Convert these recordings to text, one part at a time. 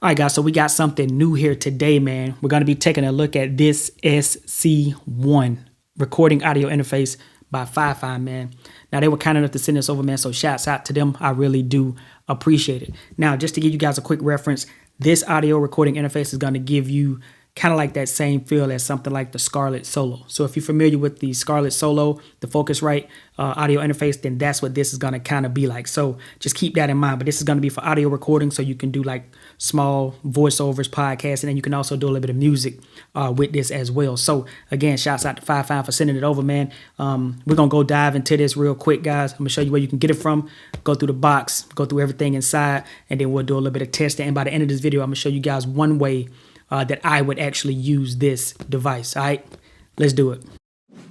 All right, guys, so we got something new here today, man. We're going to be taking a look at this SC1 recording audio interface by FiFine, man. Now, they were kind enough to send this over, man, so shouts out to them. I really do appreciate it. Now, just to give you guys a quick reference, this audio recording interface is going to give you kind of like that same feel as something like the Scarlett Solo. So if you're familiar with the Scarlett Solo, the Focusrite audio interface, then that's what this is going to kind of be like. So just keep that in mind. But this is going to be for audio recording, so you can do like small voiceovers, podcasts, and then you can also do a little bit of music with this as well. So again, shouts out to FiFine for sending it over, man. We're going to go dive into this real quick, guys. I'm going to show you where you can get it from, go through the box, go through everything inside, and then we'll do a little bit of testing. And by the end of this video, I'm going to show you guys one way that I would actually use this device. All right, let's do it. All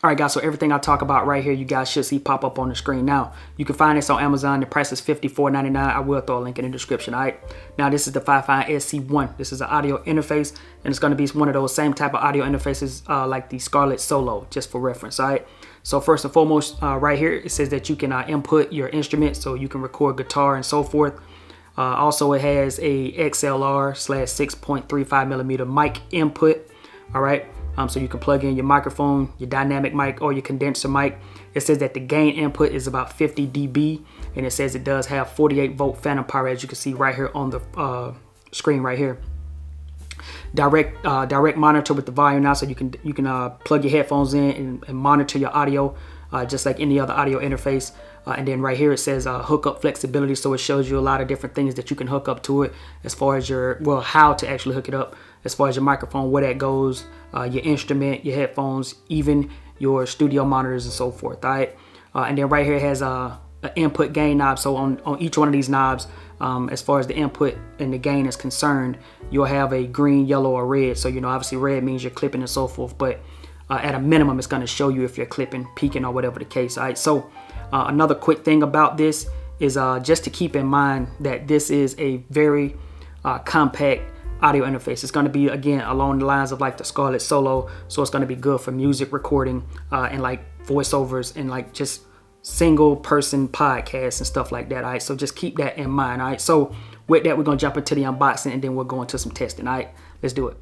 right, guys, so everything I talk about right here, you guys should see pop up on the screen. Now, you can find this on Amazon. The price is $54.99. I will throw a link in the description, all right? Now, this is the FiFine SC1. This is an audio interface, and it's going to be one of those same type of audio interfaces like the Scarlett Solo, just for reference, all right? So first and foremost, right here, it says that you can input your instrument, so you can record guitar and so forth. Also, it has a XLR/6.35 millimeter mic input, all right? So you can plug in your microphone, your dynamic mic, or your condenser mic. It says that the gain input is about 50 dB, and it says it does have 48 volt phantom power, as you can see right here on the screen right here. Direct monitor with the volume now, so you can plug your headphones in and monitor your audio just like any other audio interface. And then right here it says hookup flexibility, so it shows you a lot of different things that you can hook up to it as far as how to actually hook it up, as far as your microphone, where that goes, your instrument, your headphones, even your studio monitors and so forth, all right? And then right here it has an input gain knob, so on each one of these knobs, as far as the input and the gain is concerned, you'll have a green, yellow, or red. So, obviously red means you're clipping and so forth, but at a minimum, it's going to show you if you're clipping, peaking, or whatever the case, all right? So another quick thing about this is just to keep in mind that this is a very compact audio interface. It's going to be, again, along the lines of like the Scarlett Solo, so it's going to be good for music recording and like voiceovers and like just single person podcasts and stuff like that, all right? So just keep that in mind, all right? So with that, we're going to jump into the unboxing, and then we'll go into some testing, all right? Let's do it.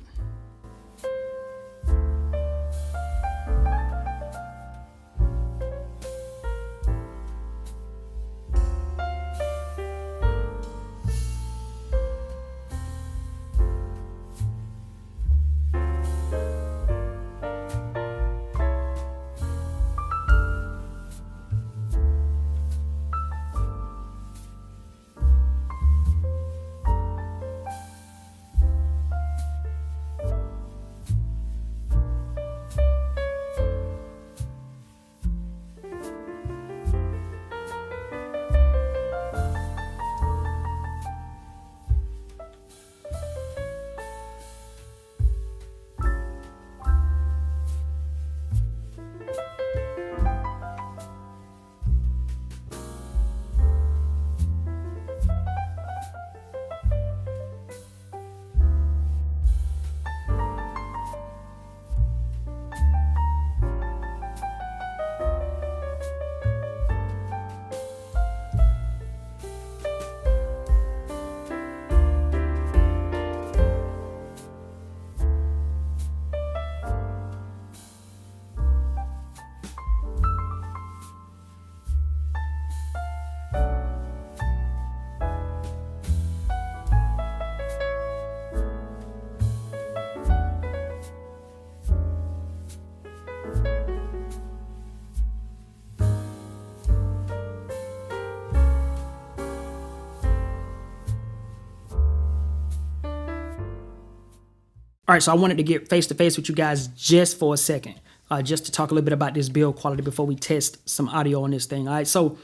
All right, so I wanted to get face-to-face with you guys just for a second, just to talk a little bit about this build quality before we test some audio on this thing, all right? So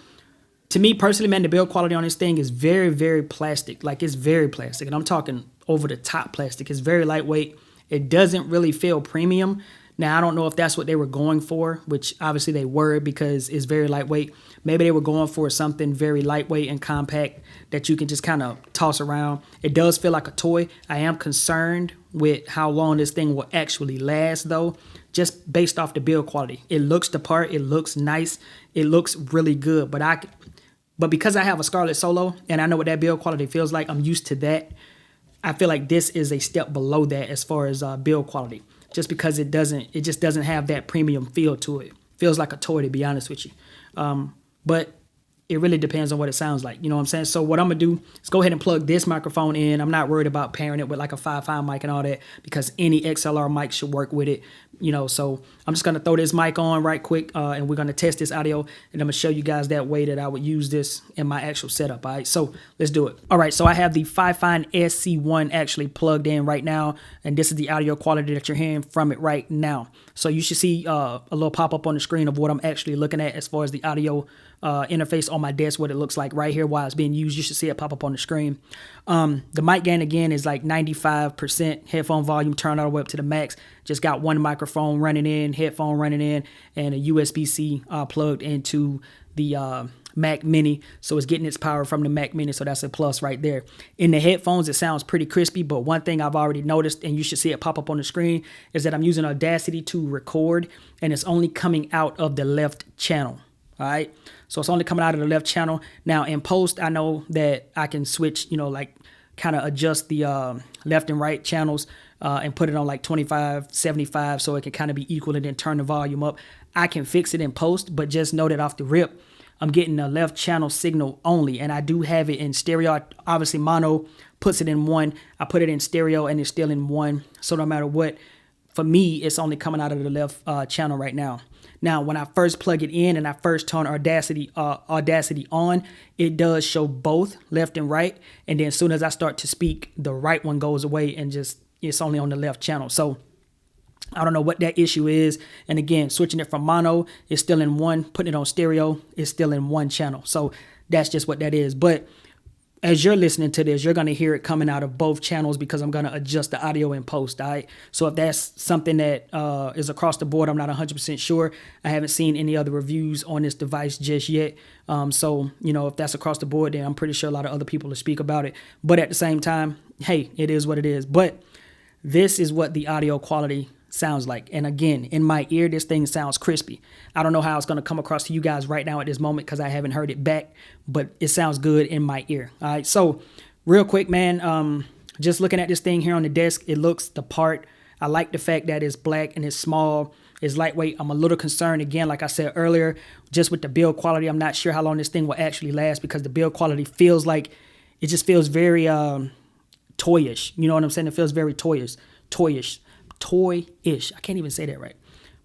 to me personally, man, the build quality on this thing is very, very plastic. Like, it's very plastic, and I'm talking over-the-top plastic. It's very lightweight. It doesn't really feel premium. Now, I don't know if that's what they were going for, which obviously they were because it's very lightweight. Maybe they were going for something very lightweight and compact that you can just kind of toss around. It does feel like a toy. I am concerned with how long this thing will actually last, though, just based off the build quality. It looks the part. It looks nice. It looks really good. But But because I have a Scarlett Solo and I know what that build quality feels like, I'm used to that. I feel like this is a step below that as far as build quality, just because it just doesn't have that premium feel to it. Feels like a toy, to be honest with you. But it really depends on what it sounds like. You know what I'm saying? So what I'm going to do is go ahead and plug this microphone in. I'm not worried about pairing it with like a FiFine mic and all that, because any XLR mic should work with it. You know, so I'm just going to throw this mic on right quick, and we're going to test this audio, and I'm going to show you guys that way that I would use this in my actual setup. All right, so let's do it. All right, so I have the FiFine SC1 actually plugged in right now, and this is the audio quality that you're hearing from it right now. So you should see a little pop-up on the screen of what I'm actually looking at as far as the audio interface on my desk, what it looks like right here while it's being used. You should see it pop up on the screen. The mic gain again is like 95%. Headphone volume turned all the way up to the max. Just got one microphone running in, headphone running in, and a USB-C plugged into the Mac Mini. So it's getting its power from the Mac Mini, so that's a plus right there. In the headphones, it sounds pretty crispy, but one thing I've already noticed, and you should see it pop up on the screen, is that I'm using Audacity to record, and it's only coming out of the left channel. All right, so it's only coming out of the left channel. Now in post, I know that I can switch, you know, like kind of adjust the left and right channels and put it on like 25, 75, so it can kind of be equal, and then turn the volume up. I can fix it in post, but just know that off the rip, I'm getting a left channel signal only, and I do have it in stereo. Obviously, mono puts it in one. I put it in stereo, and it's still in one. So no matter what, for me, it's only coming out of the left channel right now. Now, when I first plug it in and I first turn Audacity on, it does show both left and right. And then as soon as I start to speak, the right one goes away and just it's only on the left channel. So I don't know what that issue is. And again, switching it from mono, it's still in one. Putting it on stereo, it's still in one channel. So that's just what that is. But as you're listening to this, you're going to hear it coming out of both channels because I'm going to adjust the audio in post. All right. So if that's something that is across the board, I'm not 100% sure. I haven't seen any other reviews on this device just yet. So, you know, if that's across the board, then I'm pretty sure a lot of other people will speak about it. But at the same time, hey, it is what it is. But this is what the audio quality sounds like. And again, in my ear, this thing sounds crispy. I don't know how it's going to come across to you guys right now at this moment because I haven't heard it back, but it sounds good in my ear. All right. So real quick, man, just looking at this thing here on the desk, it looks the part. I like the fact that it's black and it's small. It's lightweight. I'm a little concerned, again, like I said earlier, just with the build quality. I'm not sure how long this thing will actually last because the build quality feels like, it just feels very toyish. You know what I'm saying? It feels very toyish. I can't even say that right.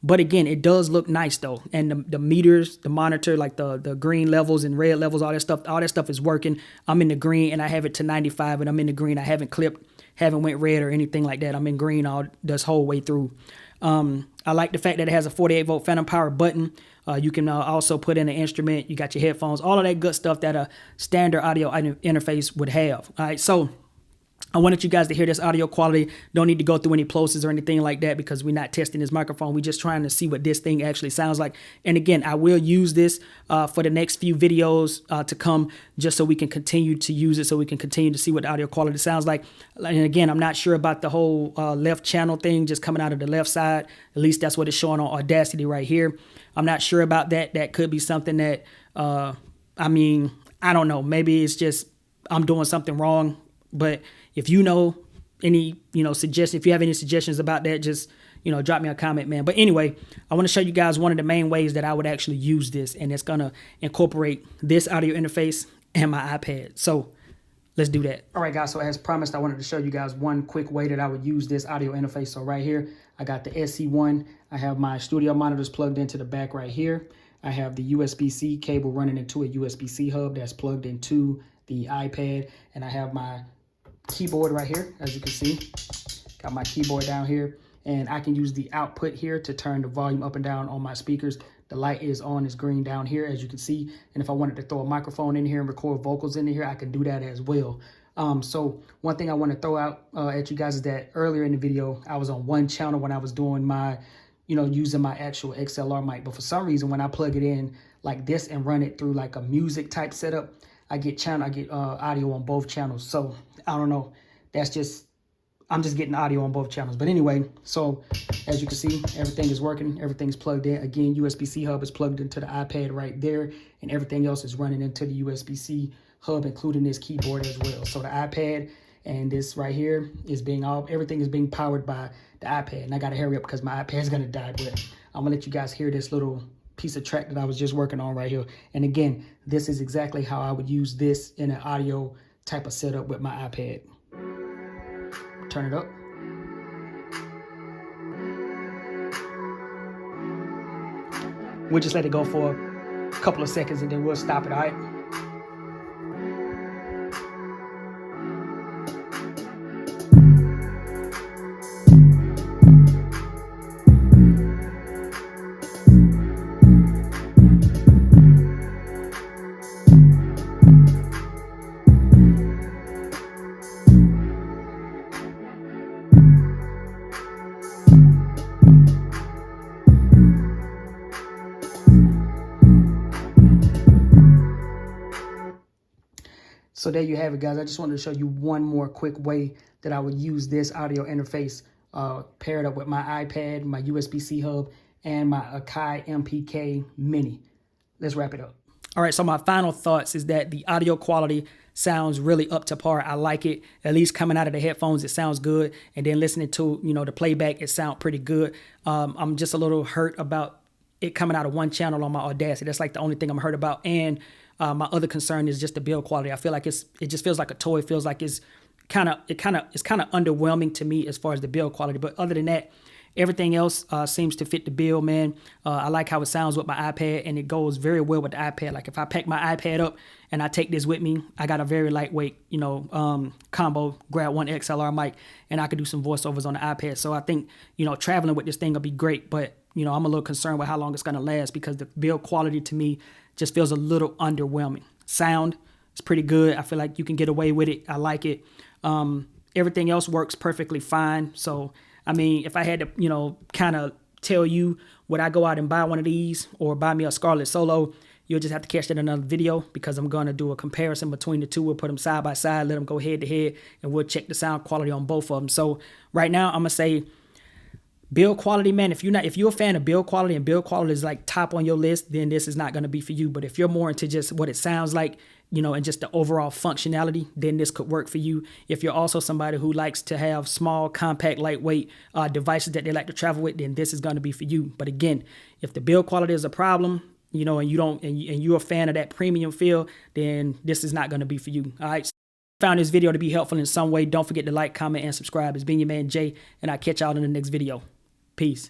But again, it does look nice though. And the meters, the monitor, like the green levels and red levels, all that stuff is working. I'm in the green and I have it to 95 and I'm in the green. I haven't went red or anything like that. I'm in green all this whole way through. I like the fact that it has a 48 volt phantom power button. You can also put in an instrument. You got your headphones, all of that good stuff that a standard audio interface would have. All right. So I wanted you guys to hear this audio quality. Don't need to go through any plosives or anything like that because we're not testing this microphone. We're just trying to see what this thing actually sounds like. And again, I will use this for the next few videos to come just so we can continue to use it, so we can continue to see what the audio quality sounds like. And again, I'm not sure about the whole left channel thing just coming out of the left side. At least that's what it's showing on Audacity right here. I'm not sure about that. That could be something that, I mean, I don't know. Maybe it's just I'm doing something wrong. But if you know any, suggestions, if you have any suggestions about that, just, drop me a comment, man. But anyway, I want to show you guys one of the main ways that I would actually use this. And it's going to incorporate this audio interface and my iPad. So let's do that. All right, guys. So as promised, I wanted to show you guys one quick way that I would use this audio interface. So right here, I got the SC1. I have my studio monitors plugged into the back right here. I have the USB-C cable running into a USB-C hub that's plugged into the iPad. And I have my keyboard right here, as you can see. Got my keyboard down here. And I can use the output here to turn the volume up and down on my speakers. The light is on, it's green down here, as you can see. And if I wanted to throw a microphone in here and record vocals in here, I can do that as well. So one thing I want to throw out at you guys is that earlier in the video, I was on one channel when I was doing my, using my actual XLR mic. But for some reason, when I plug it in like this and run it through like a music type setup, I get audio on both channels. So I don't know. That's just I'm just getting audio on both channels. But anyway, so as you can see, everything is working. Everything's plugged in. Again, USB-C hub is plugged into the iPad right there, and everything else is running into the USB-C hub, including this keyboard as well. So the iPad and this right here is everything is being powered by the iPad. And I got to hurry up because my iPad is going to die. But I'm going to let you guys hear this little piece of track that I was just working on right here. And again, this is exactly how I would use this in an audio type of setup with my iPad. Turn it up. We'll just let it go for a couple of seconds and then we'll stop it, all right? So there you have it, guys. I just wanted to show you one more quick way that I would use this audio interface paired up with my iPad, my USB-C hub, and my Akai MPK Mini. Let's wrap it up. All right, so my final thoughts is that the audio quality sounds really up to par. I like it. At least coming out of the headphones, it sounds good. And then listening to, the playback, it sounds pretty good. I'm just a little hurt about it coming out of one channel on my Audacity. That's like the only thing I'm hurt about. And my other concern is just the build quality. I feel like it just feels like a toy. It feels like it's kind of underwhelming to me as far as the build quality. But other than that, everything else seems to fit the bill, man. I like how it sounds with my iPad, and it goes very well with the iPad. Like if I pack my iPad up and I take this with me, I got a very lightweight, combo, grab one XLR mic, and I could do some voiceovers on the iPad. So I think, traveling with this thing will be great. But, I'm a little concerned with how long it's going to last because the build quality to me just feels a little underwhelming. Sound is pretty good. I feel like you can get away with it. I like it. Everything else works perfectly fine. So, I mean, if I had to, kind of tell you, would I go out and buy one of these or buy me a Scarlett Solo? You'll just have to catch that in another video because I'm going to do a comparison between the two. We'll put them side by side, let them go head to head, and we'll check the sound quality on both of them. So right now, I'm going to say build quality, man. If you're a fan of build quality and build quality is like top on your list, then this is not going to be for you. But if you're more into just what it sounds like, and just the overall functionality, then this could work for you. If you're also somebody who likes to have small, compact, lightweight devices that they like to travel with, then this is going to be for you. But again, if the build quality is a problem, and you're a fan of that premium feel, then this is not going to be for you. All right. Found this video to be helpful in some way. Don't forget to like, comment, and subscribe. It's been your man Jay, and I'll catch y'all in the next video. Peace.